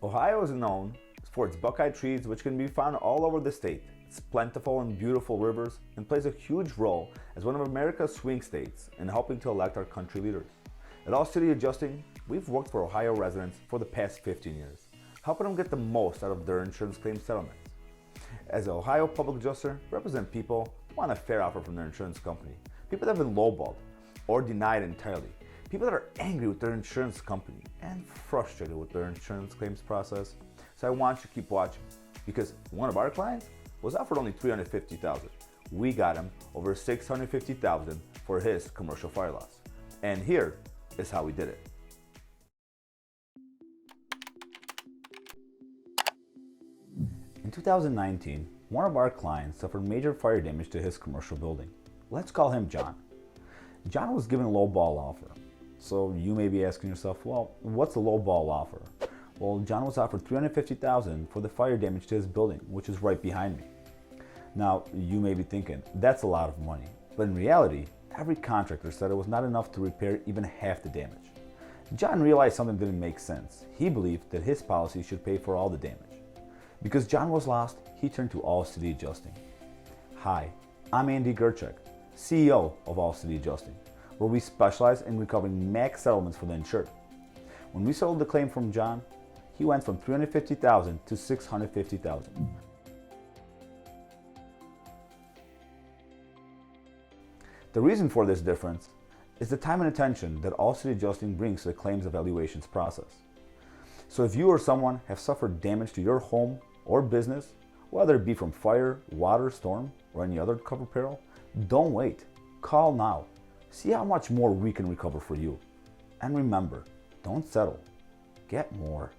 Ohio is known for its buckeye trees, which can be found all over the state, its plentiful and beautiful rivers, and plays a huge role as one of America's swing states in helping to elect our country leaders. At All City Adjusting, we've worked for Ohio residents for the past 15 years, helping them get the most out of their insurance claim settlements. As an Ohio public adjuster, we represent people who want a fair offer from their insurance company, people that have been lowballed or denied entirely, people that are angry with their insurance company and frustrated with their insurance claims process. So I want you to keep watching, because one of our clients was offered only $350,000. We got him over $650,000 for his commercial fire loss. And here is how we did it. In 2019, one of our clients suffered major fire damage to his commercial building. Let's call him John. John was given a low ball offer. So you may be asking yourself, well, what's a low ball offer? Well, John was offered $350,000 for the fire damage to his building, which is right behind me. Now, you may be thinking, that's a lot of money. But in reality, every contractor said it was not enough to repair even half the damage. John realized something didn't make sense. He believed that his policy should pay for all the damage. Because John was lost, he turned to All City Adjusting. Hi, I'm Andy Gerchek, CEO of All City Adjusting, where we specialize in recovering max settlements for the insured. When we settled the claim from John, he went from $350,000 to $650,000. The reason for this difference is the time and attention that All City Adjusting brings to the claims evaluations process. So if you or someone have suffered damage to your home or business, whether it be from fire, water, storm, or any other covered peril, don't wait. Call now. See how much more we can recover for you. And remember, don't settle. Get more.